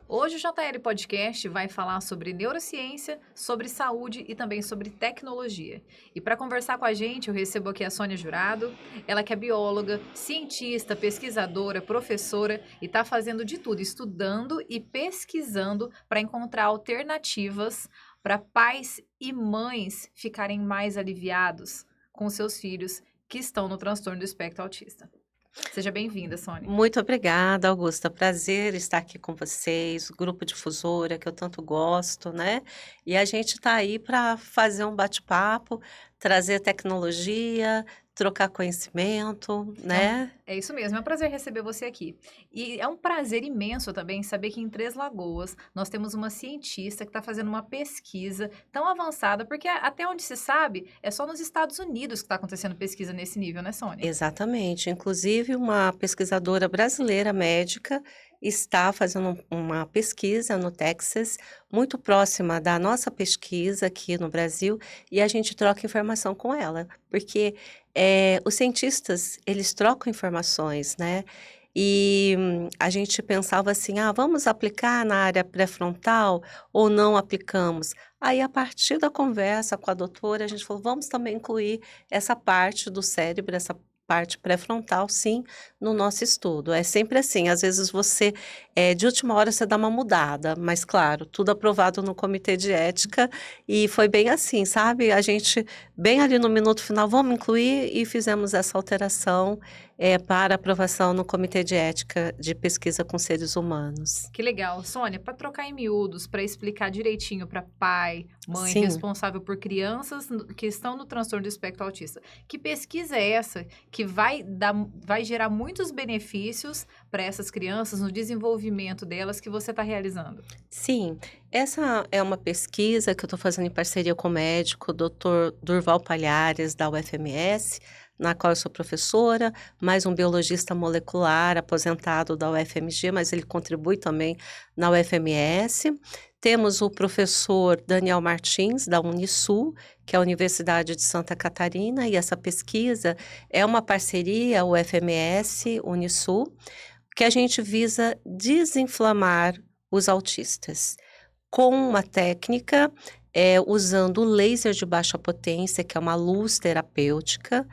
Hoje o JL Podcast vai falar sobre neurociência, sobre saúde e também sobre tecnologia. E para conversar com a gente, eu recebo aqui a Sônia Jurado, ela que é bióloga, cientista, pesquisadora, professora e está fazendo de tudo, estudando e pesquisando para encontrar alternativas para pais e mães ficarem mais aliviados com seus filhos que estão no transtorno do espectro autista. Seja bem-vinda, Sônia. Muito obrigada, Augusta. Prazer estar aqui com vocês, o Grupo Difusora, que eu tanto gosto, né? E a gente está aí para fazer um bate-papo, trazer tecnologia, trocar conhecimento, né? É isso mesmo, é um prazer receber você aqui. E é um prazer imenso também saber que em Três Lagoas nós temos uma cientista que está fazendo uma pesquisa tão avançada, porque até onde se sabe, é só nos Estados Unidos que está acontecendo pesquisa nesse nível, né, Sônia? Exatamente. Inclusive, uma pesquisadora brasileira médica está fazendo uma pesquisa no Texas, muito próxima da nossa pesquisa aqui no Brasil, e a gente troca informação com ela, porque os cientistas, eles trocam informações, né? E a gente pensava assim, vamos aplicar na área pré-frontal ou não aplicamos? Aí, a partir da conversa com a doutora, a gente falou, vamos também incluir essa parte do cérebro, essa parte pré-frontal, sim, no nosso estudo. É sempre assim, às vezes você, de última hora você dá uma mudada, mas claro, tudo aprovado no comitê de ética e foi bem assim, sabe? A gente, bem ali no minuto final, vamos incluir e fizemos essa alteração para aprovação no comitê de ética de pesquisa com seres humanos. Que legal. Sônia, para trocar em miúdos, para explicar direitinho para pai, mãe, Sim. responsável por crianças que estão no transtorno do espectro autista, que pesquisa é essa que vai gerar muitos benefícios para essas crianças no desenvolvimento delas que você está realizando? Sim, essa é uma pesquisa que eu estou fazendo em parceria com o médico Dr. Durval Palhares, da UFMS, na qual eu sou professora, mais um biologista molecular aposentado da UFMG, mas ele contribui também na UFMS. Temos o professor Daniel Martins, da Unisul, que é a Universidade de Santa Catarina, e essa pesquisa é uma parceria UFMS-Unisul, que a gente visa desinflamar os autistas com uma técnica, usando o laser de baixa potência, que é uma luz terapêutica,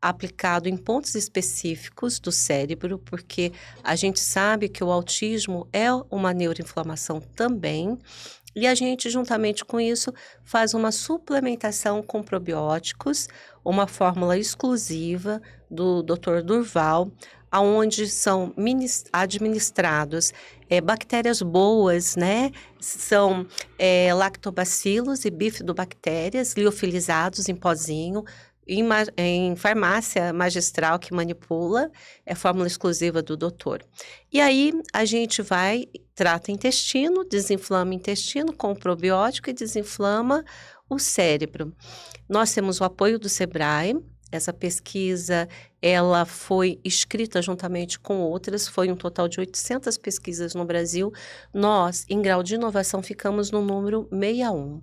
aplicado em pontos específicos do cérebro, porque a gente sabe que o autismo é uma neuroinflamação também, e a gente, juntamente com isso, faz uma suplementação com probióticos, uma fórmula exclusiva do Dr. Durval, aonde são administrados bactérias boas, né? São lactobacilos e bifidobactérias liofilizados em pozinho, em farmácia magistral que manipula, é fórmula exclusiva do doutor. E aí a gente vai, trata o intestino, desinflama o intestino com o probiótico e desinflama o cérebro. Nós temos o apoio do Sebrae. Essa pesquisa, ela foi escrita juntamente com outras, foi um total de 800 pesquisas no Brasil. Nós, em grau de inovação, ficamos no número 61.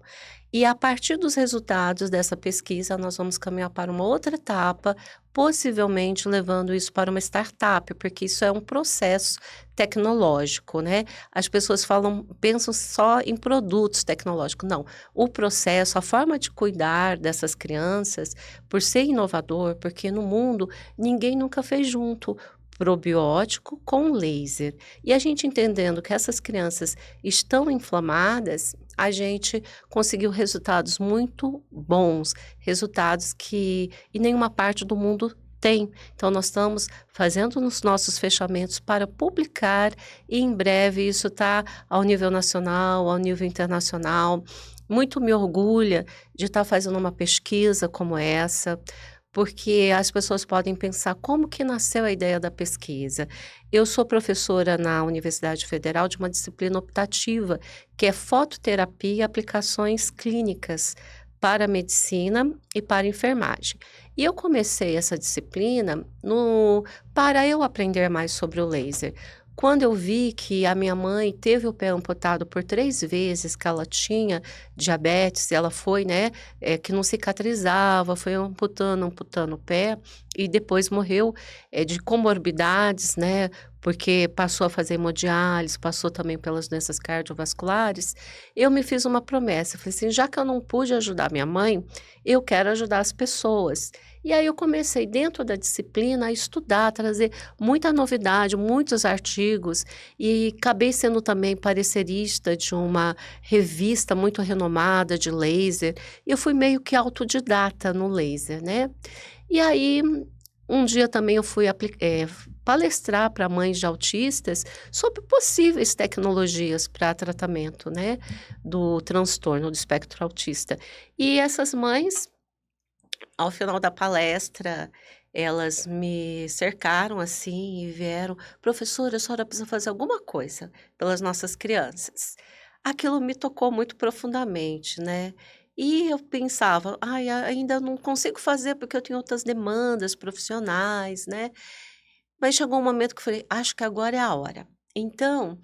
E a partir dos resultados dessa pesquisa, nós vamos caminhar para uma outra etapa, possivelmente levando isso para uma startup, porque isso é um processo tecnológico, né? As pessoas pensam só em produtos tecnológicos. Não, o processo, a forma de cuidar dessas crianças, por ser inovador, porque no mundo ninguém nunca fez junto probiótico com laser. E a gente entendendo que essas crianças estão inflamadas, a gente conseguiu resultados muito bons, resultados que em nenhuma parte do mundo tem. Então, nós estamos fazendo os nossos fechamentos para publicar e em breve isso está ao nível nacional, ao nível internacional. Muito me orgulha de estar fazendo uma pesquisa como essa, porque as pessoas podem pensar como que nasceu a ideia da pesquisa. Eu sou professora na Universidade Federal de uma disciplina optativa, que é fototerapia e aplicações clínicas para a medicina e para a enfermagem. E eu comecei essa disciplina para eu aprender mais sobre o laser. Quando eu vi que a minha mãe teve o pé amputado por 3 vezes, que ela tinha diabetes, ela foi, né, que não cicatrizava, foi amputando o pé, e depois morreu de comorbidades, né? Porque passou a fazer hemodiálise, passou também pelas doenças cardiovasculares. Eu me fiz uma promessa, falei assim, já que eu não pude ajudar minha mãe, eu quero ajudar as pessoas. E aí eu comecei dentro da disciplina a estudar, a trazer muita novidade, muitos artigos, e acabei sendo também parecerista de uma revista muito renomada de laser. E eu fui meio que autodidata no laser, né? E aí, um dia também eu fui palestrar para mães de autistas sobre possíveis tecnologias para tratamento, né, do transtorno do espectro autista. E essas mães, ao final da palestra, elas me cercaram assim e vieram: "Professora, a senhora precisa fazer alguma coisa pelas nossas crianças". Aquilo me tocou muito profundamente, né. E eu pensava: "Ai, ainda não consigo fazer porque eu tenho outras demandas profissionais, né". Mas chegou um momento que eu falei: "Acho que agora é a hora". Então,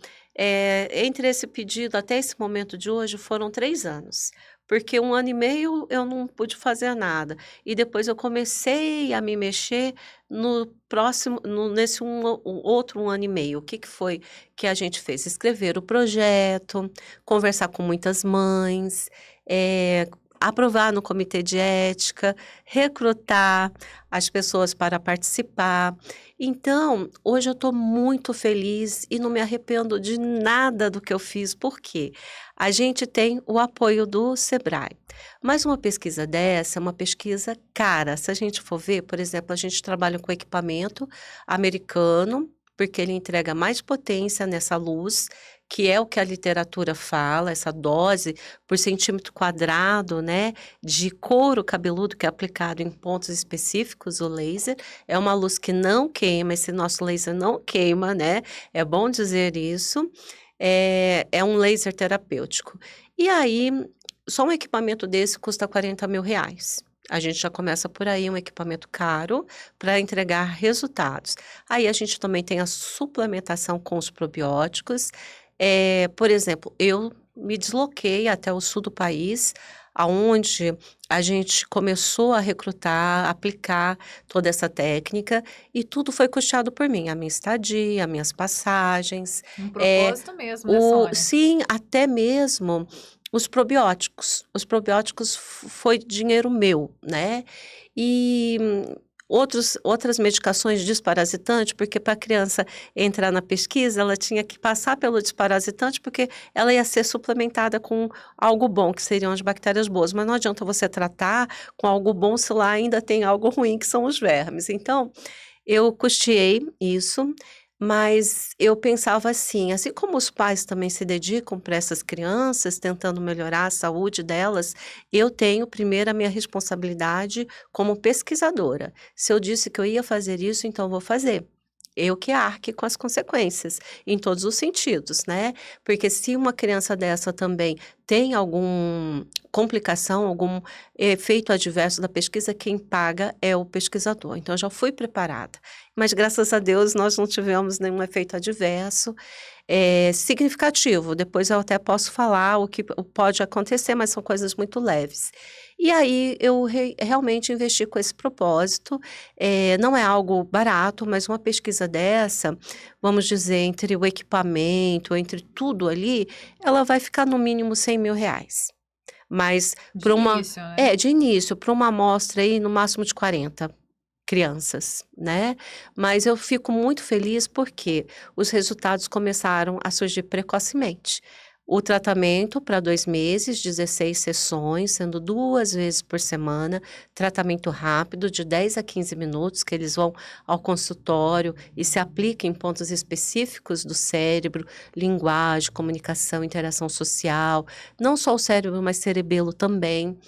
entre esse pedido até esse momento de hoje foram 3 anos, porque 1 ano e meio eu não pude fazer nada, e depois eu comecei a me mexer no próximo no nesse outro 1 ano e meio. O que que foi que a gente fez? Escrever o projeto, conversar com muitas mães, aprovar no comitê de ética, recrutar as pessoas para participar. Então, hoje eu estou muito feliz e não me arrependo de nada do que eu fiz, porque a gente tem o apoio do Sebrae. Mas uma pesquisa dessa é uma pesquisa cara. Se a gente for ver, por exemplo, a gente trabalha com equipamento americano, porque ele entrega mais potência nessa luz, que é o que a literatura fala, essa dose por centímetro quadrado, né, de couro cabeludo que é aplicado em pontos específicos, o laser. É uma luz que não queima, esse nosso laser não queima, né, é bom dizer isso. É um laser terapêutico. E aí, só um equipamento desse custa R$ 40.000. A gente já começa por aí, um equipamento caro para entregar resultados. Aí a gente também tem a suplementação com os probióticos. Por exemplo, eu me desloquei até o sul do país, aonde a gente começou a recrutar, aplicar toda essa técnica, e tudo foi custeado por mim, a minha estadia, minhas passagens, Um eh, propósito mesmo, né, Sônia? sim, até mesmo os probióticos. Os probióticos foi dinheiro meu, né. E outras medicações desparasitantes, porque para a criança entrar na pesquisa, ela tinha que passar pelo desparasitante, porque ela ia ser suplementada com algo bom, que seriam as bactérias boas, mas não adianta você tratar com algo bom se lá ainda tem algo ruim, que são os vermes. Então, eu custeei isso, mas eu pensava assim como os pais também se dedicam para essas crianças, tentando melhorar a saúde delas, eu tenho primeiro a minha responsabilidade como pesquisadora. Se eu disse que eu ia fazer isso, então eu vou fazer. Eu que arque com as consequências, em todos os sentidos, né. Porque se uma criança dessa também tem algum complicação, algum efeito adverso da pesquisa, quem paga é o pesquisador. Então eu já fui preparada. Mas graças a Deus nós não tivemos nenhum efeito adverso, significativo. Depois eu até posso falar o que pode acontecer, mas são coisas muito leves. E aí eu realmente investi com esse propósito, não é algo barato, mas uma pesquisa dessa, vamos dizer, entre o equipamento, entre tudo ali, ela vai ficar no mínimo R$ 100.000. Mas De para uma início, né? de início, para uma amostra aí no máximo de 40 crianças, né. Mas eu fico muito feliz porque os resultados começaram a surgir precocemente. O tratamento para 2 meses, 16 sessões, sendo 2 vezes por semana, tratamento rápido de 10 a 15 minutos, que eles vão ao consultório e se aplica em pontos específicos do cérebro, linguagem, comunicação, interação social, não só o cérebro, mas cerebelo também.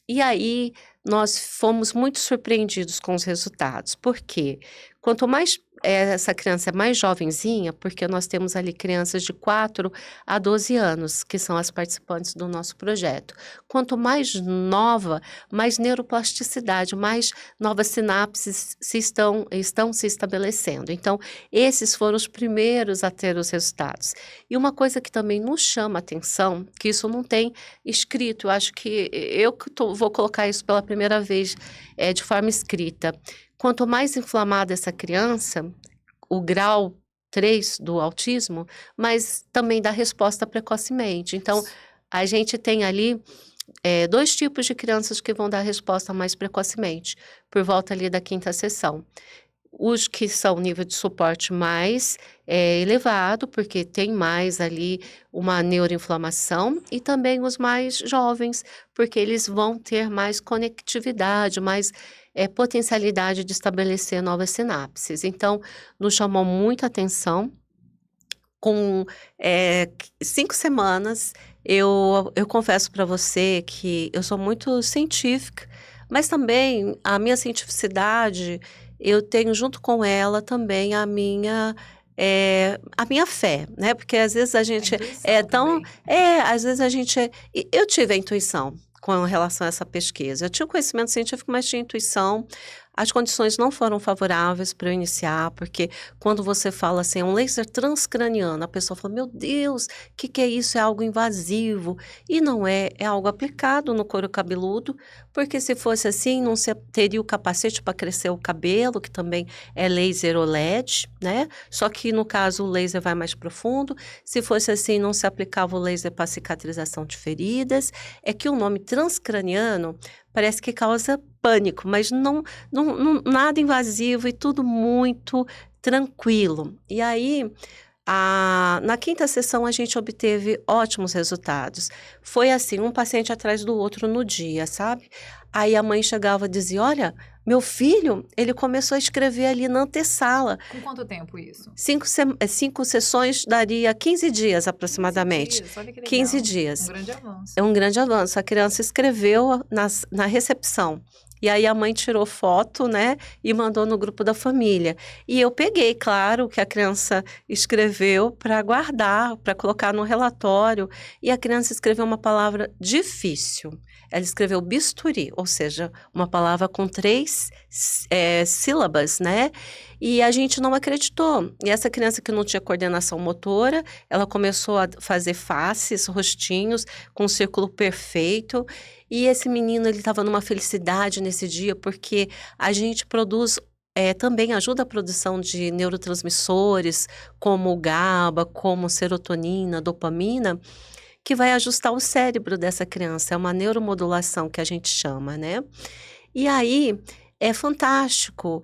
E aí, nós fomos muito surpreendidos com os resultados, porque quanto mais essa criança é mais jovenzinha, porque nós temos ali crianças de 4 a 12 anos, que são as participantes do nosso projeto. Quanto mais nova, mais neuroplasticidade, mais novas sinapses estão se estabelecendo. Então, esses foram os primeiros a ter os resultados. E uma coisa que também nos chama a atenção, que isso não tem escrito, eu acho que eu que vou colocar isso pela primeira vez, de forma escrita. quanto mais inflamada essa criança, o grau 3 do autismo, mas também dá resposta precocemente. Então, a gente tem ali 2 tipos de crianças que vão dar resposta mais precocemente, por volta ali da quinta sessão. Os que são nível de suporte mais elevado, porque tem mais ali uma neuroinflamação, e também os mais jovens, porque eles vão ter mais conectividade, mais potencialidade de estabelecer novas sinapses. Então, nos chamou muita atenção. Com 5 semanas, eu confesso para você que eu sou muito científica, mas também a minha cientificidade, eu tenho junto com ela também a minha fé, né, porque às vezes a A gente é intuição tão também. às vezes a gente eu tive a intuição com relação a essa pesquisa. Eu tinha o conhecimento científico, mas tinha intuição. As condições não foram favoráveis para eu iniciar, porque quando você fala assim, é um laser transcraniano, a pessoa fala, meu Deus, o que é isso? É algo invasivo. E não é, é algo aplicado no couro cabeludo, porque se fosse assim, não se teria o capacete para crescer o cabelo, que também é laser OLED, né? Só que no caso o laser vai mais profundo. Se fosse assim, não se aplicava o laser para cicatrização de feridas. É que o nome transcraniano parece que causa pânico, mas nada invasivo e tudo muito tranquilo. E aí, na quinta sessão, a gente obteve ótimos resultados. Foi assim, um paciente atrás do outro no dia, sabe? Aí a mãe chegava e dizia: Olha, meu filho, ele começou a escrever ali na antessala. Com quanto tempo isso? 5 sessões daria 15 dias 15 aproximadamente. dias, olha que 15 legal. Um dias. grande avanço. É um grande avanço. A criança escreveu na recepção. E aí a mãe tirou foto, né, e mandou no grupo da família. E eu peguei, claro, o que a criança escreveu para guardar, para colocar no relatório. E a criança escreveu uma palavra difícil. Ela escreveu bisturi, ou seja, uma palavra com 3 sílabas, né? E a gente não acreditou. E essa criança que não tinha coordenação motora, ela começou a fazer faces, rostinhos, com um círculo perfeito. E esse menino, ele estava numa felicidade nesse dia, porque a gente produz, também ajuda a produção de neurotransmissores, como o GABA, como serotonina, dopamina, que vai ajustar o cérebro dessa criança. É uma neuromodulação que a gente chama, né? E aí, é fantástico.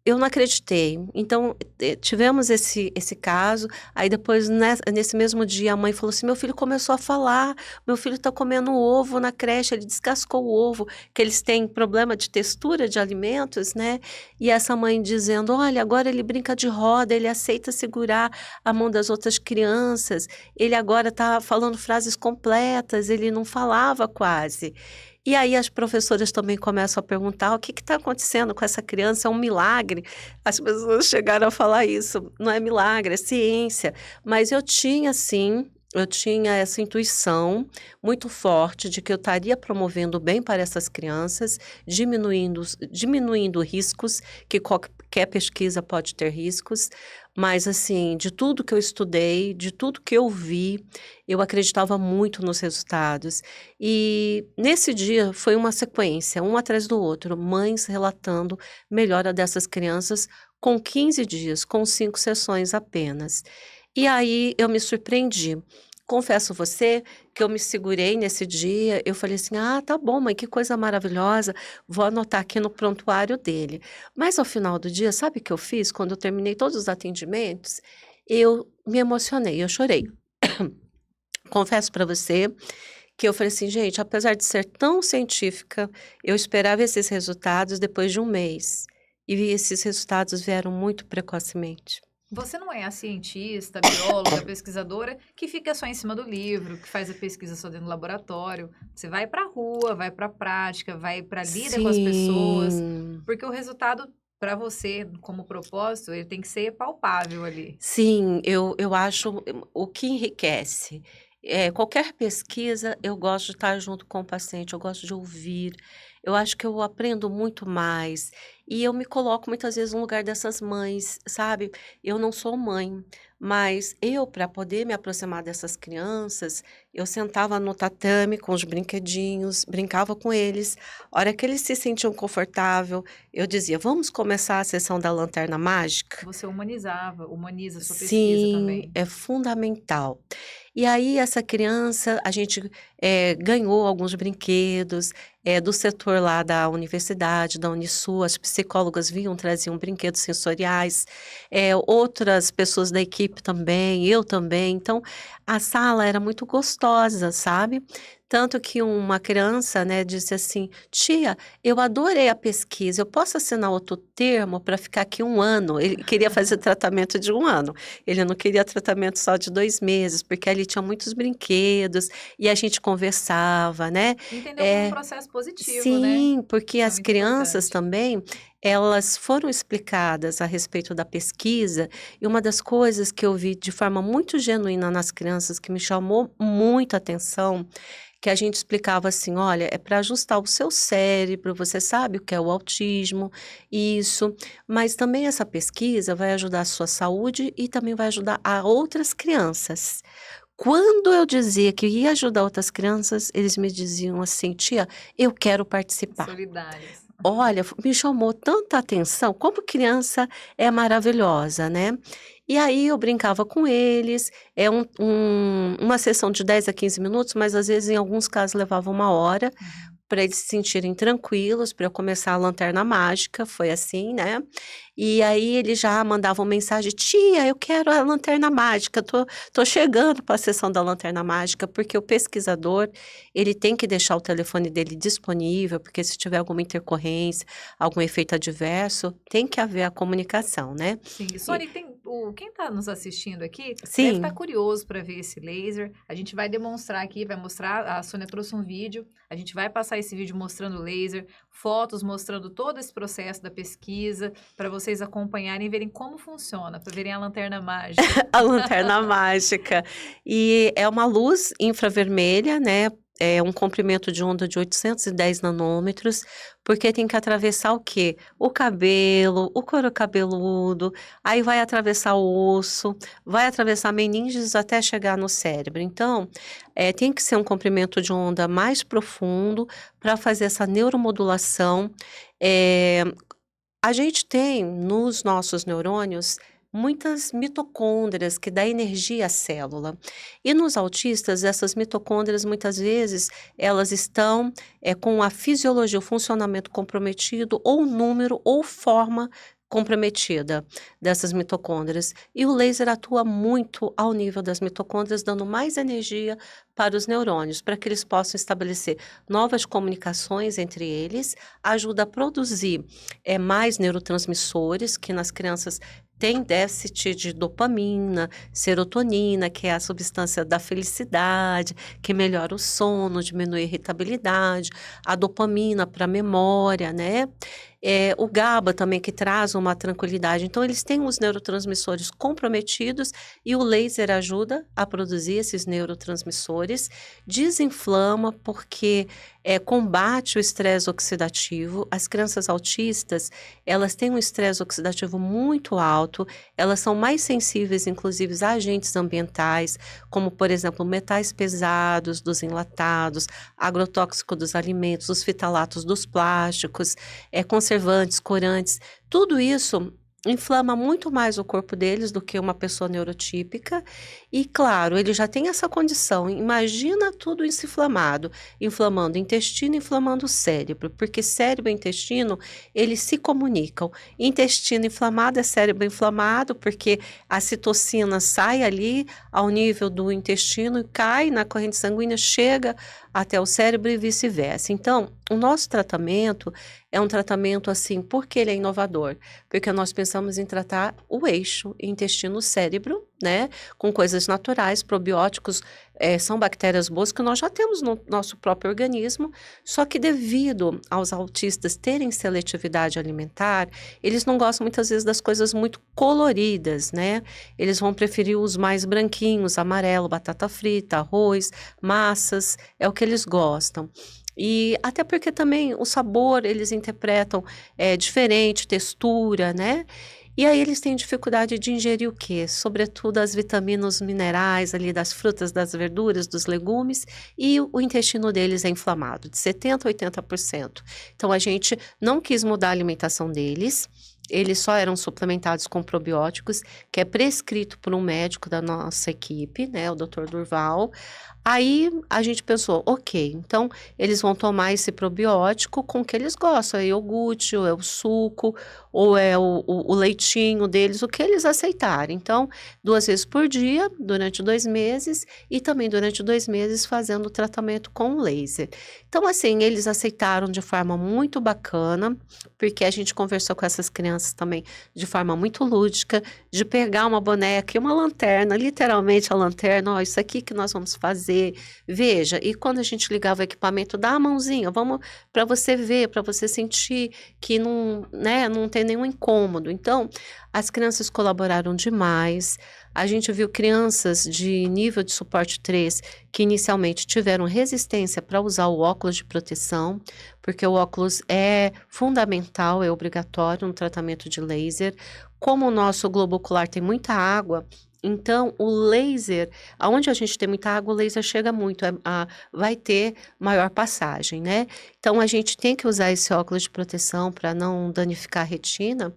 Eu não acreditei. Então, tivemos esse caso, aí depois nesse mesmo dia a mãe falou assim: "Meu filho começou a falar, meu filho está comendo ovo na creche, ele descascou o ovo", que eles têm problema de textura de alimentos, né, e essa mãe dizendo: "Olha, agora ele brinca de roda, ele aceita segurar a mão das outras crianças, ele agora está falando frases completas, ele não falava quase". E aí as professoras também começam a perguntar: "O que está acontecendo com essa criança? É um milagre?". As pessoas chegaram a falar isso. Não é milagre, é ciência. Mas eu tinha essa intuição muito forte de que eu estaria promovendo o bem para essas crianças, diminuindo riscos, que qualquer pesquisa pode ter riscos, mas assim, de tudo que eu estudei, de tudo que eu vi, eu acreditava muito nos resultados. E nesse dia foi uma sequência, um atrás do outro, mães relatando melhora dessas crianças com 15 dias, com 5 sessões apenas. E aí eu me surpreendi. Confesso a você que eu me segurei nesse dia, eu falei assim: "Ah, tá bom, mãe, que coisa maravilhosa, vou anotar aqui no prontuário dele". Mas ao final do dia, sabe o que eu fiz? Quando eu terminei todos os atendimentos, eu me emocionei, eu chorei. Confesso para você que eu falei assim: "Gente, apesar de ser tão científica, eu esperava esses resultados depois de um mês, e esses resultados vieram muito precocemente". Você não é a cientista, bióloga, pesquisadora que fica só em cima do livro, que faz a pesquisa só dentro do laboratório. Você vai para a rua, vai para a prática, vai para lida com as pessoas, Sim, porque o resultado para você, como propósito, ele tem que ser palpável ali. sim, eu acho o que enriquece. Qualquer pesquisa, eu gosto de estar junto com o paciente, eu gosto de ouvir. Eu acho que eu aprendo muito mais. E eu me coloco muitas vezes no lugar dessas mães, sabe? Eu não sou mãe, mas eu, para poder me aproximar dessas crianças, eu sentava no tatame com os brinquedinhos, brincava com eles. A hora que eles se sentiam confortável, eu dizia: vamos começar a sessão da lanterna mágica? Você humaniza a sua pesquisa Sim, também. é fundamental. E aí essa criança, a gente, ganhou alguns brinquedos, do setor lá da universidade, da Unisul, as psicólogas vinham, traziam brinquedos sensoriais, outras pessoas da equipe também, eu também, então a sala era muito gostosa, sabe. Tanto que uma criança, né, disse assim: "Tia, eu adorei a pesquisa, eu posso assinar outro termo para ficar aqui 1 ano?" Ele queria fazer tratamento de 1 ano. Ele não queria tratamento só de 2 meses, porque ali tinha muitos brinquedos, e a gente conversava, né. Entendeu como um Eh processo positivo, né? sim, porque Isso é as muito crianças importante. também, elas foram explicadas a respeito da pesquisa, e uma das coisas que eu vi de forma muito genuína nas crianças, que me chamou muito a atenção, que a gente explicava assim: "Olha, é para ajustar o seu cérebro, você sabe o que é o autismo, isso, mas também essa pesquisa vai ajudar a sua saúde e também vai ajudar a outras crianças". Quando eu dizia que ia ajudar outras crianças, eles me diziam assim: "Tia, eu quero participar". Solidários. Olha, me chamou tanta atenção, como criança é maravilhosa, né. E aí eu brincava com eles, é uma sessão de 10 a 15 minutos, mas às vezes em alguns casos levava 1 hora, Uhum. para eles se sentirem tranquilos, para eu começar a lanterna mágica, foi assim, né. E aí eles já mandavam mensagem: "Tia, eu quero a lanterna mágica, tô chegando para a sessão da lanterna mágica", porque o pesquisador, ele tem que deixar o telefone dele disponível, porque se tiver alguma intercorrência, algum efeito adverso, tem que haver a comunicação, né. Sim. E E Sônia, quem está nos assistindo aqui deve estar sim, curioso para ver esse laser. A gente vai demonstrar aqui, vai mostrar. A Sônia trouxe um vídeo. A gente vai passar esse vídeo mostrando o laser, fotos mostrando todo esse processo da pesquisa, para vocês acompanharem e verem como funciona, para verem a lanterna mágica. a lanterna mágica. E é uma luz infravermelha, né, é um comprimento de onda de 810 nanômetros, porque tem que atravessar o quê? O cabelo, o couro cabeludo, aí vai atravessar o osso, vai atravessar meninges até chegar no cérebro. Então, tem que ser um comprimento de onda mais profundo para fazer essa neuromodulação. Eh a gente tem nos nossos neurônios muitas mitocôndrias que dá energia à célula. E nos autistas, essas mitocôndrias muitas vezes elas estão com a fisiologia, o funcionamento comprometido, ou número ou forma comprometida dessas mitocôndrias. E o laser atua muito ao nível das mitocôndrias, dando mais energia para os neurônios, para que eles possam estabelecer novas comunicações entre eles, ajuda a produzir mais neurotransmissores, que nas crianças tem déficit de dopamina, serotonina, que é a substância da felicidade, que melhora o sono, diminui a irritabilidade, a dopamina para a memória, né. O GABA também, que traz uma tranquilidade. Então eles têm os neurotransmissores comprometidos e o laser ajuda a produzir esses neurotransmissores, desinflama, porque, combate o estresse oxidativo. As crianças autistas, elas têm um estresse oxidativo muito alto, elas são mais sensíveis, inclusive, a agentes ambientais, como, por exemplo, metais pesados dos enlatados, agrotóxico dos alimentos, os fitalatos dos plásticos, conservantes, corantes, tudo isso inflama muito mais o corpo deles do que uma pessoa neurotípica. E claro, ele já tem essa condição, imagina tudo isso inflamado, inflamando o intestino, inflamando o cérebro, porque cérebro e intestino, eles se comunicam. Intestino inflamado é cérebro inflamado, porque a citocina sai ali ao nível do intestino e cai na corrente sanguínea, chega até o cérebro e vice-versa. Então, o nosso tratamento é um tratamento assim, por que ele é inovador? Porque nós pensamos em tratar o eixo intestino-cérebro, né, com coisas naturais, probióticos, são bactérias boas que nós já temos no nosso próprio organismo, só que devido aos autistas terem seletividade alimentar, eles não gostam muitas vezes das coisas muito coloridas, né, eles vão preferir os mais branquinhos, amarelo, batata frita, arroz, massas, é o que eles gostam. E até porque também o sabor eles interpretam diferente, textura, né? E aí eles têm dificuldade de ingerir o quê? Sobretudo as vitaminas, os minerais ali das frutas, das verduras, dos legumes, e o intestino deles é inflamado, de 70 a 80%. Então a gente não quis mudar a alimentação deles. Eles só eram suplementados com probióticos, que é prescrito por um médico da nossa equipe, né, o Dr. Durval. Aí a gente pensou, ok, então eles vão tomar esse probiótico com o que eles gostam, é iogurte, ou é o suco, ou é o leitinho deles, o que eles aceitarem. Então, 2 vezes por dia, durante 2 meses, e também durante 2 meses fazendo o tratamento com laser. Então, assim, eles aceitaram de forma muito bacana, porque a gente conversou com essas crianças também de forma muito lúdica, de pegar uma boneca e uma lanterna, literalmente a lanterna, ó, isso aqui que nós vamos fazer, veja. E quando a gente ligava o equipamento, dá a mãozinha, vamos para você ver, para você sentir que não, né, não tem nenhum incômodo. Então, as crianças colaboraram demais. A gente viu crianças de nível de suporte 3 que inicialmente tiveram resistência para usar o óculos de proteção, porque o óculos é fundamental, é obrigatório no tratamento de laser. Como o nosso globo ocular tem muita água, então o laser, aonde a gente tem muita água, o laser chega muito, vai ter maior passagem, né? Então a gente tem que usar esse óculos de proteção para não danificar a retina.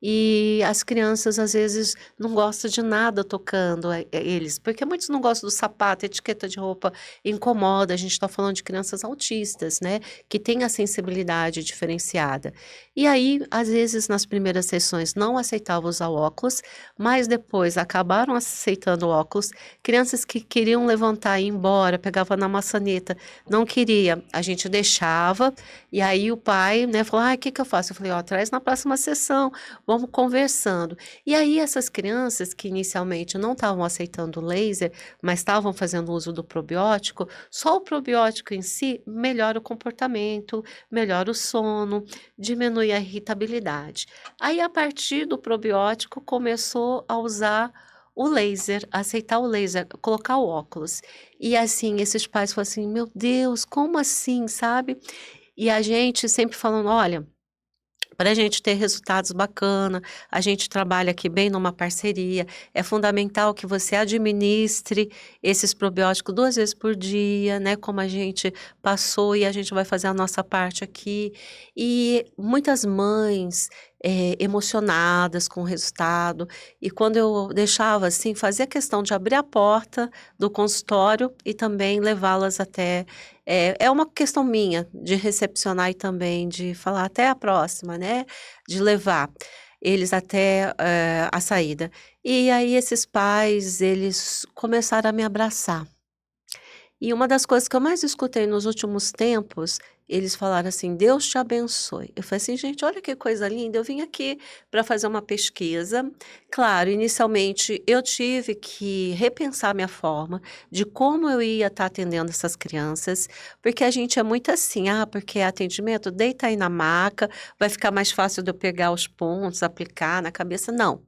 E as crianças às vezes não gostam de nada tocando eles, porque muitos não gostam do sapato, a etiqueta de roupa incomoda. A gente está falando de crianças autistas, né, que têm a sensibilidade diferenciada. E aí, às vezes, nas primeiras sessões não aceitavam usar óculos, mas depois acabaram aceitando óculos. Crianças que queriam levantar e ir embora, pegava na maçaneta, não queria, a gente deixava, e aí o pai, né, falou: ah, o que que eu faço? Eu falei: ó, traz na próxima sessão, vamos conversando. E aí essas crianças que inicialmente não estavam aceitando o laser, mas estavam fazendo uso do probiótico, só o probiótico em si melhora o comportamento, melhora o sono, diminui a irritabilidade. Aí a partir do probiótico começou a usar o laser, aceitar o laser, colocar o óculos. E assim, esses pais falaram assim: meu Deus, como assim, sabe? E a gente sempre falando: olha, para a gente ter resultados bacana, a gente trabalha aqui bem numa parceria. É fundamental que você administre esses probióticos 2 vezes por dia, né? Como a gente passou e a gente vai fazer a nossa parte aqui. E muitas mães emocionadas com o resultado. E quando eu deixava assim, fazia questão de abrir a porta do consultório e também levá-las até é uma questão minha de recepcionar e também de falar até a próxima, né, de levar eles até, a saída. E aí esses pais, eles começaram a me abraçar. E uma das coisas que eu mais escutei nos últimos tempos, eles falaram assim: "Deus te abençoe". Eu falei assim: "Gente, olha que coisa linda, eu vim aqui para fazer uma pesquisa". Claro, inicialmente eu tive que repensar minha forma de como eu ia estar atendendo essas crianças, porque a gente é muito assim: "Ah, porque é atendimento, deita aí na maca, vai ficar mais fácil de eu pegar os pontos, aplicar na cabeça". Não,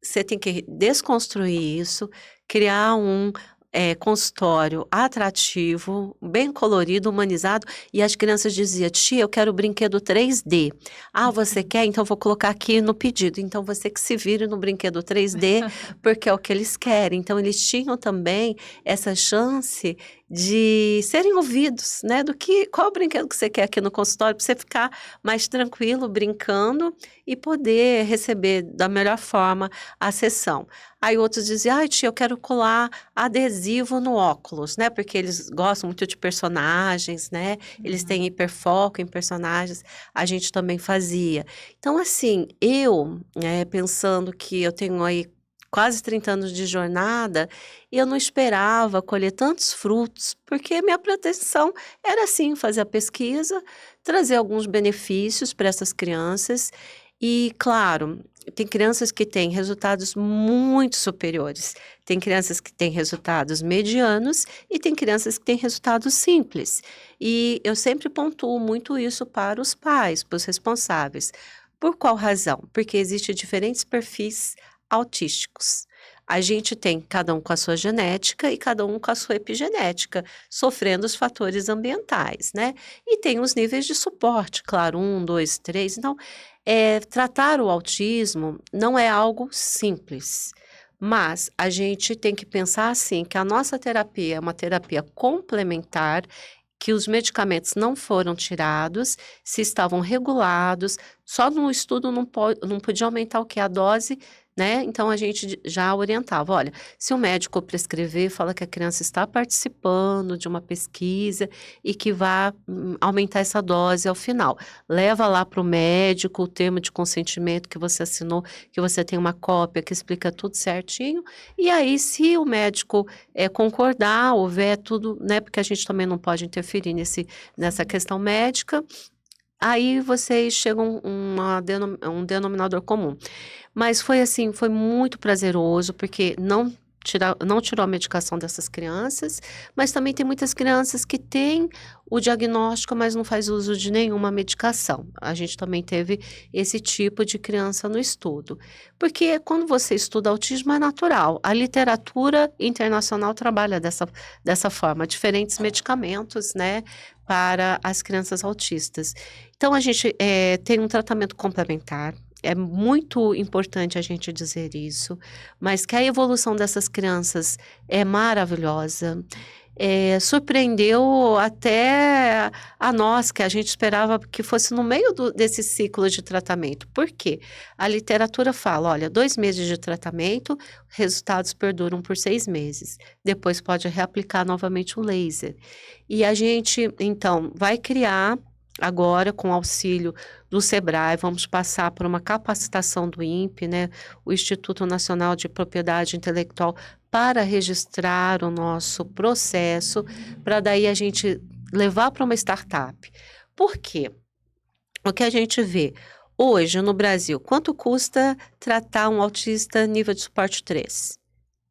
você tem que desconstruir isso, criar um, consultório atrativo, bem colorido, humanizado, e as crianças diziam: "Tia, eu quero o brinquedo 3D". "Ah, você quer? Então vou colocar aqui no pedido". Então você que se vire no brinquedo 3D, porque é o que eles querem. Então eles tinham também essa chance de serem ouvidos, né, do que qual é o brinquedo que você quer aqui no consultório, para você ficar mais tranquilo brincando e poder receber da melhor forma a sessão. Aí outros diziam: "Ai tia, eu quero colar adesivo no óculos", né, porque eles gostam muito de personagens, né, eles têm Uhum. hiperfoco em personagens, a gente também fazia. Então assim, eu, pensando que eu tenho aí quase 30 anos de jornada, e eu não esperava colher tantos frutos, porque minha pretensão era sim fazer a pesquisa, trazer alguns benefícios para essas crianças e, claro, tem crianças que têm resultados muito superiores, tem crianças que têm resultados medianos e tem crianças que têm resultados simples. E eu sempre pontuo muito isso para os pais, para os responsáveis. Por qual razão? Porque existem diferentes perfis autísticos. A gente tem cada um com a sua genética e cada um com a sua epigenética, sofrendo os fatores ambientais, né? E tem os níveis de suporte, claro, um, dois, três. Então, tratar o autismo não é algo simples. Mas a gente tem que pensar assim, que a nossa terapia é uma terapia complementar, que os medicamentos não foram tirados, se estavam regulados, só no estudo não podia aumentar o que? A dose, né? Então a gente já orientava, olha, se o médico prescrever, fala que a criança está participando de uma pesquisa e que vai aumentar essa dose ao final. Leva lá para o médico o termo de consentimento que você assinou, que você tem uma cópia que explica tudo certinho, e aí se o médico concordar, houver tudo, né, porque a gente também não pode interferir nessa questão médica, aí vocês chegam um denominador comum. Mas foi assim, foi muito prazeroso, porque não tirou a medicação dessas crianças, mas também tem muitas crianças que têm o diagnóstico, mas não faz uso de nenhuma medicação. A gente também teve esse tipo de criança no estudo. Porque quando você estuda autismo é natural. A literatura internacional trabalha dessa forma, diferentes medicamentos, né, para as crianças autistas. Então a gente tem um tratamento complementar. É muito importante a gente dizer isso, mas que a evolução dessas crianças é maravilhosa. Surpreendeu até a nós, que a gente esperava que fosse no meio desse ciclo de tratamento. Por quê? A literatura fala, olha, 2 meses de tratamento, resultados perduram por 6 meses. Depois pode reaplicar novamente o laser. E a gente, então, vai criar agora, com auxílio do SEBRAE, vamos passar por uma capacitação do INPE, né, o Instituto Nacional de Propriedade Intelectual, para registrar o nosso processo, para daí a gente levar para uma startup. Por quê? O que a gente vê hoje no Brasil, quanto custa tratar um autista nível de suporte 3?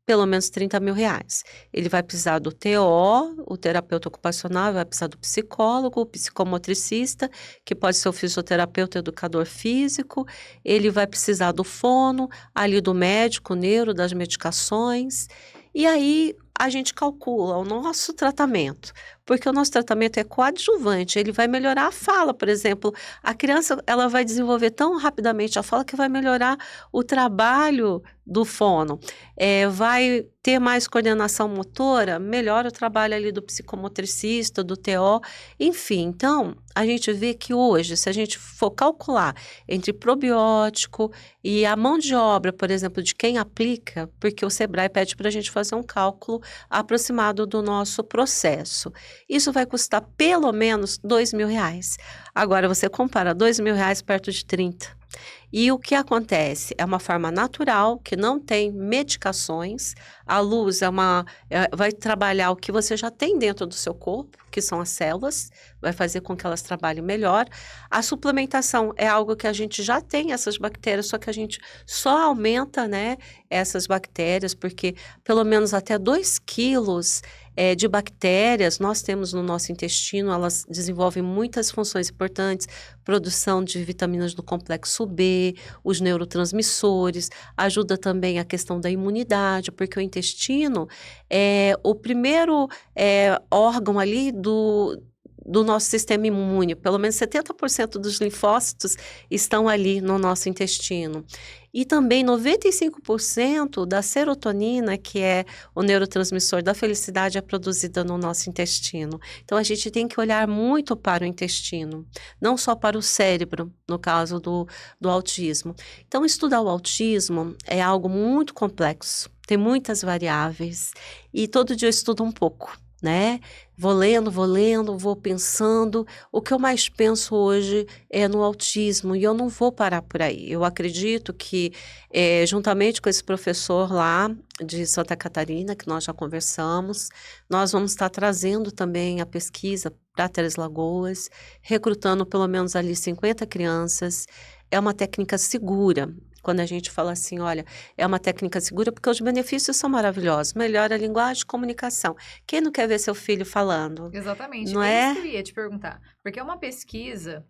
Pelo menos R$ 30.000. Ele vai precisar do TO, o terapeuta ocupacional, vai precisar do psicólogo, o psicomotricista, que pode ser o fisioterapeuta, educador físico, ele vai precisar do fono, ali do médico, neuro, das medicações, e aí a gente calcula o nosso tratamento, porque o nosso tratamento é coadjuvante, ele vai melhorar a fala, por exemplo, a criança ela vai desenvolver tão rapidamente a fala que vai melhorar o trabalho do fono, vai ter mais coordenação motora, melhora o trabalho ali do psicomotricista, do TO, enfim. Então, a gente vê que hoje, se a gente for calcular entre probiótico e a mão de obra, por exemplo, de quem aplica, porque o SEBRAE pede para a gente fazer um cálculo aproximado do nosso processo. Isso vai custar pelo menos R$ 2.000. Agora, você compara R$ 2.000 perto de 30. E o que acontece? É uma forma natural, que não tem medicações. A luz vai trabalhar o que você já tem dentro do seu corpo, que são as células, vai fazer com que elas trabalhem melhor. A suplementação é algo que a gente já tem essas bactérias, só que a gente só aumenta, né, essas bactérias, porque pelo menos até 2 quilos de bactérias nós temos no nosso intestino, elas desenvolvem muitas funções importantes, produção de vitaminas do complexo B, os neurotransmissores, ajuda também a questão da imunidade, porque o intestino é o primeiro órgão ali do nosso sistema imune, pelo menos 70% dos linfócitos estão ali no nosso intestino. E também 95% da serotonina, que é o neurotransmissor da felicidade, é produzida no nosso intestino. Então, a gente tem que olhar muito para o intestino, não só para o cérebro, no caso do autismo. Então, estudar o autismo é algo muito complexo, tem muitas variáveis, e todo dia eu estudo um pouco, né? Vou lendo, vou pensando. O que eu mais penso hoje é no autismo, e eu não vou parar por aí. Eu acredito que, juntamente com esse professor lá de Santa Catarina, que nós já conversamos, nós vamos estar trazendo também a pesquisa para Três Lagoas, recrutando pelo menos ali 50 crianças. É uma técnica segura. Quando a gente fala assim, olha, é uma técnica segura porque os benefícios são maravilhosos. Melhora a linguagem de comunicação. Quem não quer ver seu filho falando? Exatamente, Não é isso é? que eu ia te perguntar. Porque é uma pesquisa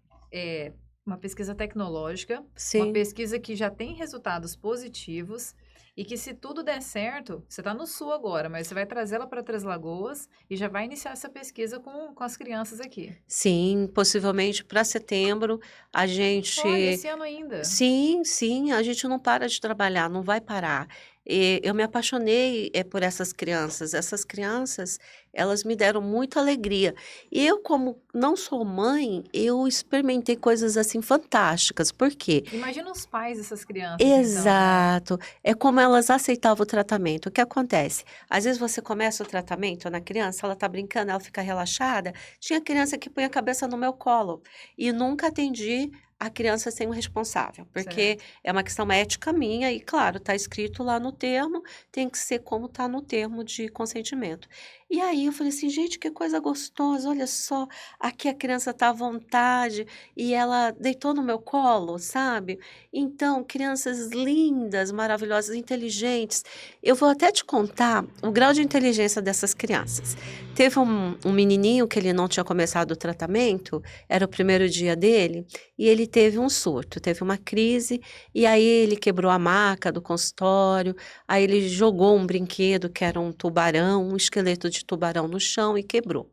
tecnológica, uma Sim. pesquisa que já tem resultados positivos E que se tudo der certo, você está no sul agora, mas você vai trazê-la para Três Lagoas e já vai iniciar essa pesquisa com as crianças aqui. Sim, possivelmente para setembro a Olha, gente. esse ano ainda. Sim, sim, a gente não para de trabalhar, não vai parar. Eu me apaixonei por essas crianças. Essas crianças, elas me deram muita alegria. E eu, como não sou mãe, eu experimentei coisas assim fantásticas. Por quê? Imagina os pais dessas crianças, então, né? Exato. É como elas aceitavam o tratamento. O que acontece? Às vezes você começa o tratamento na criança, ela tá brincando, ela fica relaxada. Tinha criança que põe a cabeça no meu colo e nunca atendi a criança sem o responsável, porque Certo. é uma questão ética minha e, claro, tá escrito lá no termo, tem que ser como tá no termo de consentimento. E aí eu falei assim, gente, que coisa gostosa, olha só, aqui a criança tá à vontade e ela deitou no meu colo, sabe? Então, crianças lindas, maravilhosas, inteligentes. Eu vou até te contar o grau de inteligência dessas crianças. Teve um menininho que ele não tinha começado o tratamento, era o primeiro dia dele, e ele teve um surto, teve uma crise, e aí ele quebrou a maca do consultório, aí ele jogou um brinquedo que era um tubarão, um esqueleto de tubarão no chão e quebrou.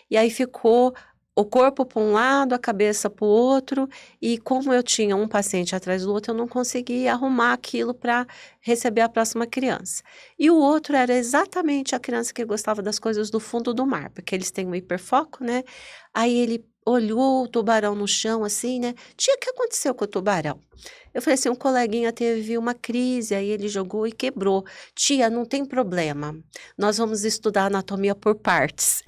E aí ficou o corpo para um lado, a cabeça para o outro, e como eu tinha um paciente atrás do outro, eu não conseguia arrumar aquilo para receber a próxima criança. E o outro era exatamente a criança que gostava das coisas do fundo do mar, porque eles têm um hiperfoco, né? Aí ele olhou o tubarão no chão, assim, né? Tia, o que aconteceu com o tubarão? Eu falei assim, um coleguinha teve uma crise, aí ele jogou e quebrou. Tia, não tem problema. Nós vamos estudar anatomia por partes.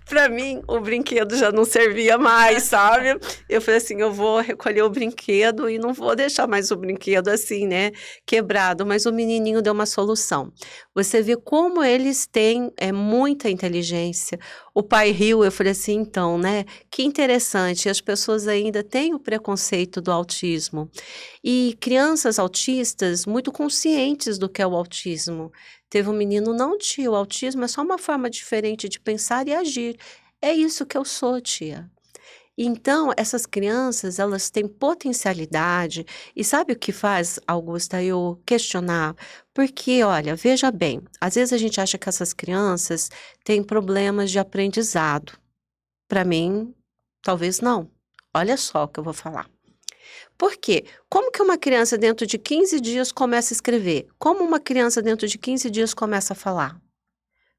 Para mim, o brinquedo já não servia mais, sabe? Eu falei assim, eu vou recolher o brinquedo e não vou deixar mais o brinquedo assim, né, quebrado. Mas o menininho deu uma solução. Você vê como eles têm muita inteligência. O pai riu, eu falei assim, então, né, que interessante, as pessoas ainda têm o preconceito do autismo. E crianças autistas muito conscientes do que é o autismo. Teve um menino, não, tia, o autismo é só uma forma diferente de pensar e agir. É isso que eu sou, tia. Então, essas crianças, elas têm potencialidade. E sabe o que faz, Augusta, eu questionar? Porque, olha, veja bem, às vezes a gente acha que essas crianças têm problemas de aprendizado. Para mim, talvez não. Olha só o que eu vou falar. Por quê? Como que uma criança dentro de 15 dias começa a escrever? Como uma criança dentro de 15 dias começa a falar?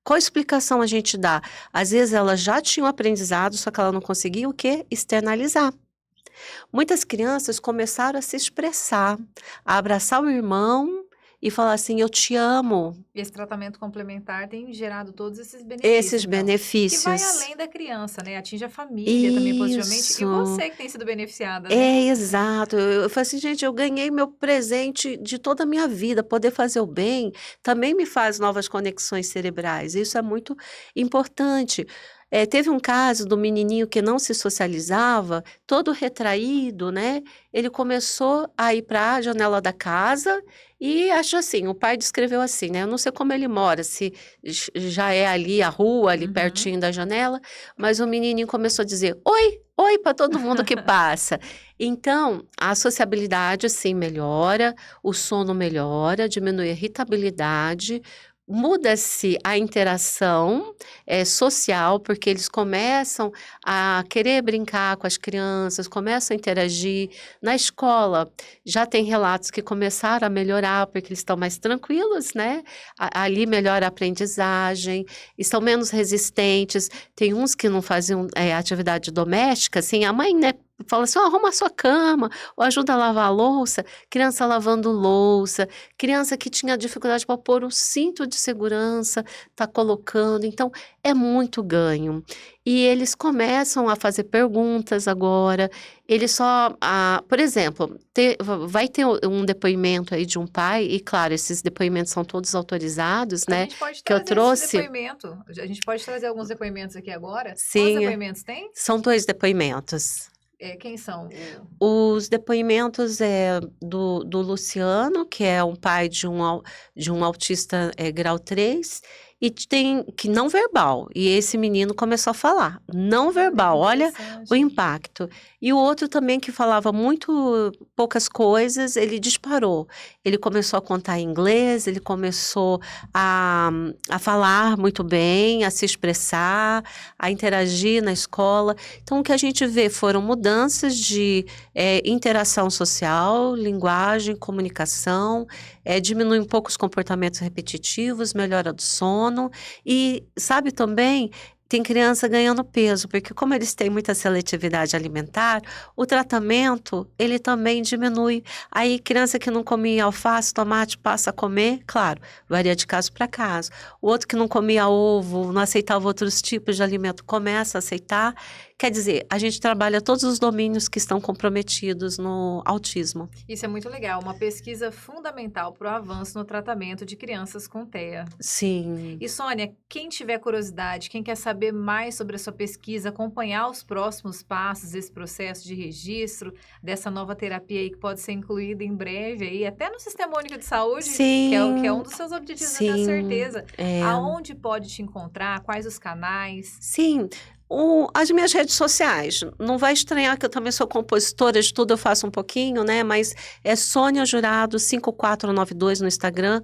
Qual explicação a gente dá? Às vezes ela já tinha um aprendizado, só que ela não conseguia o quê? Externalizar. Muitas crianças começaram a se expressar, a abraçar o irmão e falar assim: eu te amo. E esse tratamento complementar tem gerado todos esses benefícios, Esses então. Que vai benefícios. além da criança, né? Atinge a família também positivamente. E Isso. você que tem sido beneficiada, né? É, exato. Eu falei assim: "Gente, eu ganhei meu presente de toda a minha vida, poder fazer o bem também me faz novas conexões cerebrais", isso é muito importante. Teve um caso do menininho que não se socializava, todo retraído, né, ele começou a ir para a janela da casa e acho assim, o pai descreveu assim, né, eu não sei como ele mora, se já é ali a rua, ali Uhum. pertinho da janela, mas o menininho começou a dizer: "Oi, oi" para todo mundo que passa. Então, a sociabilidade, assim, melhora, o sono melhora, diminui a irritabilidade, muda-se a interação, social, porque eles começam a querer brincar com as crianças, começam a interagir. Na escola, já tem relatos que começaram a melhorar, porque eles estão mais tranquilos, né, ali melhora a aprendizagem, estão menos resistentes. Tem uns que não faziam, atividade doméstica, assim, a mãe, né, fala assim: "Ó, arruma a sua cama", ou ajuda a lavar a louça, criança lavando louça, criança que tinha dificuldade para pôr o cinto de segurança, tá colocando, então é muito ganho. E eles começam a fazer perguntas agora, eles só por exemplo, vai ter um depoimento aí de um pai e claro, esses depoimentos são todos autorizados, A né, gente pode que eu trazer esse trouxe depoimento. A gente pode trazer alguns depoimentos aqui agora. Quantos sim, depoimentos tem? são 2 depoimentos. Quem são? Os depoimentos do Luciano, que é um pai de um autista, grau 3, e tem que não verbal. E esse menino começou a falar, não Olha, que verbal. Olha o interessante. impacto. E o outro também que falava muito poucas coisas, ele disparou. Ele começou a contar em inglês, ele começou a falar muito bem, a se expressar, a interagir na escola. Então, o que a gente vê foram mudanças de interação social, linguagem, comunicação, diminui um pouco os comportamentos repetitivos, melhora do sono e sabe também tem criança ganhando peso, porque como eles têm muita seletividade alimentar, o tratamento ele também diminui. Aí criança que não comia alface, tomate, passa a comer, claro, varia de caso para caso. O outro que não comia ovo, não aceitava outros tipos de alimento, começa a aceitar. Quer dizer, a gente trabalha todos os domínios que estão comprometidos no autismo. Isso é muito legal, uma pesquisa fundamental para o avanço no tratamento de crianças com TEA. Sim. E Sônia, quem tiver curiosidade, quem quer saber mais sobre a sua pesquisa, acompanhar os próximos passos desse processo de registro dessa nova terapia aí que pode ser incluída em breve aí, até no Sistema Único de Saúde, que é um Sim, dos seus objetivos, eu tenho sim, certeza. é. Aonde pode te encontrar? Quais os canais? Sim, as minhas redes sociais, não vai estranhar que eu também sou compositora, de tudo eu faço um pouquinho, né, mas é Sônia Jurado 5492 no Instagram,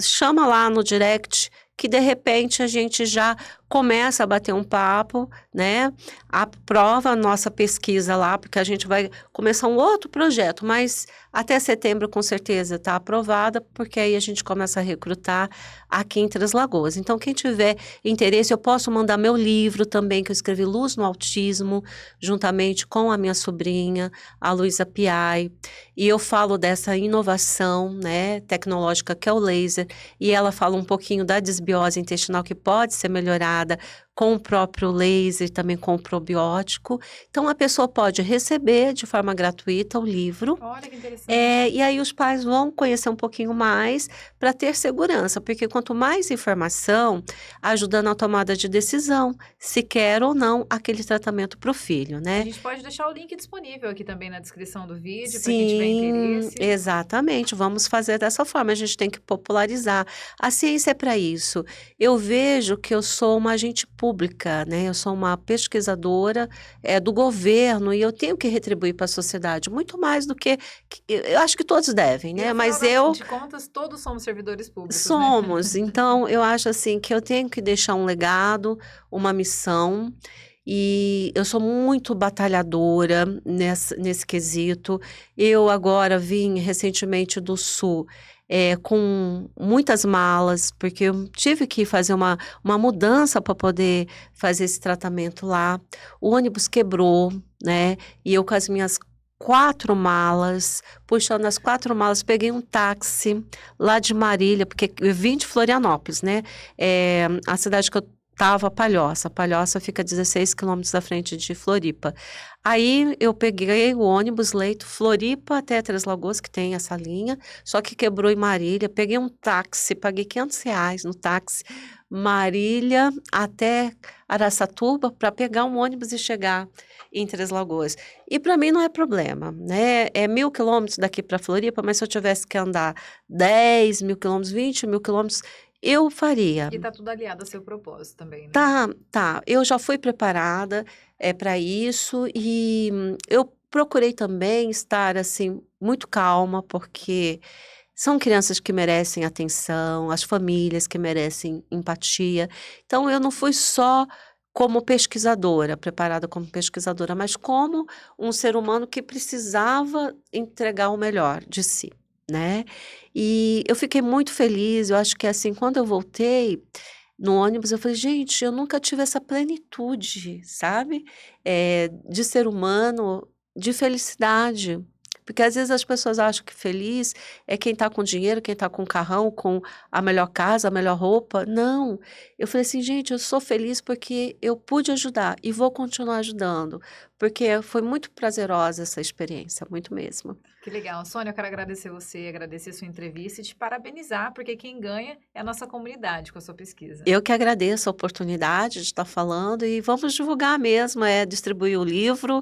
chama lá no direct, que de repente a gente já começa a bater um papo, né, aprova a nossa pesquisa lá, porque a gente vai começar um outro projeto, mas até setembro com certeza está aprovada, porque aí a gente começa a recrutar aqui em Três Lagoas. Então quem tiver interesse, eu posso mandar meu livro também, que eu escrevi Luz no Autismo, juntamente com a minha sobrinha, a Luísa Piai, e eu falo dessa inovação, né, tecnológica que é o laser, e ela fala um pouquinho da desbiose intestinal que pode ser melhorada com o próprio laser, também com o probiótico. Então a pessoa pode receber de forma gratuita o livro, Olha que interessante. e aí os pais vão conhecer um pouquinho mais para ter segurança, porque quanto mais informação, ajuda na tomada de decisão, se quer ou não aquele tratamento para o filho, A né? gente pode deixar o link disponível aqui também na descrição do vídeo para quem tiver Sim, interesse. exatamente. Vamos fazer dessa forma. A gente tem que popularizar. A ciência é para isso. Eu vejo que eu sou uma agente pública, né? Eu sou uma pesquisadora do governo e eu tenho que retribuir para a sociedade muito mais do que eu acho que todos devem, E né? no final Mas eu de contas, todos somos servidores públicos, né? somos. Então, eu acho assim que eu tenho que deixar um legado, uma missão. E eu sou muito batalhadora nesse quesito. Eu agora vim recentemente do Sul, com muitas malas, porque eu tive que fazer uma mudança para poder fazer esse tratamento lá. O ônibus quebrou, né? E eu com as minhas 4 malas, puxando as 4 malas, peguei um táxi lá de Marília, porque eu vim de Florianópolis, né? A cidade que eu estava Palhoça. Palhoça fica a 16 quilômetros da frente de Floripa. Aí eu peguei o ônibus Leito Floripa até Três Lagoas, que tem essa linha, só que quebrou em Marília. Peguei um táxi, paguei R$ 500 no táxi, Marília até Araçatuba, para pegar um ônibus e chegar em Três Lagoas. E para mim não é problema, né? É 1.000 quilômetros daqui para Floripa, mas se eu tivesse que andar 10.000 quilômetros, 20.000 quilômetros, eu faria. E tá tudo aliado ao seu propósito também, né? Tá. Eu já fui preparada para isso e eu procurei também estar assim muito calma, porque são crianças que merecem atenção, as famílias que merecem empatia. Então eu não fui só como pesquisadora, preparada como pesquisadora, mas como um ser humano que precisava entregar o melhor de si, né? E eu fiquei muito feliz, eu acho que assim, quando eu voltei no ônibus, eu falei: "Gente, eu nunca tive essa plenitude", sabe, de ser humano, de felicidade. Porque às vezes as pessoas acham que feliz é quem está com dinheiro, quem está com carrão, com a melhor casa, a melhor roupa. Não, eu falei assim: "Gente, eu sou feliz porque eu pude ajudar e vou continuar ajudando", porque foi muito prazerosa essa experiência, muito mesmo. Que legal. Sônia, eu quero agradecer você, agradecer sua entrevista e te parabenizar, porque quem ganha é a nossa comunidade com a sua pesquisa. Eu que agradeço a oportunidade de estar falando e vamos divulgar mesmo, distribuir o livro,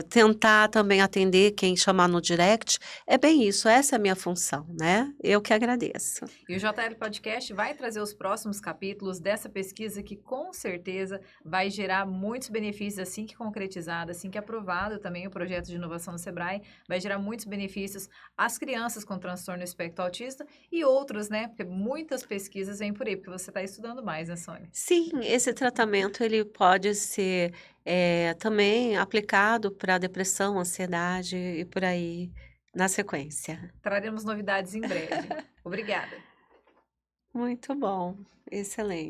tentar também atender quem chamar no direct. É bem isso, essa é a minha função, né? Eu que agradeço. E o JL Podcast vai trazer os próximos capítulos dessa pesquisa que com certeza vai gerar muitos benefícios assim que concretizado, assim que aprovado também o projeto de inovação do Sebrae, vai gerar muitos benefícios às crianças com transtorno do espectro autista e outros, né? Porque muitas pesquisas vêm por aí, porque você está estudando mais, né, Sônia? Sim, esse tratamento ele pode ser também aplicado para depressão, ansiedade e por aí na sequência. Traremos novidades em breve. Obrigada. Muito bom, excelente.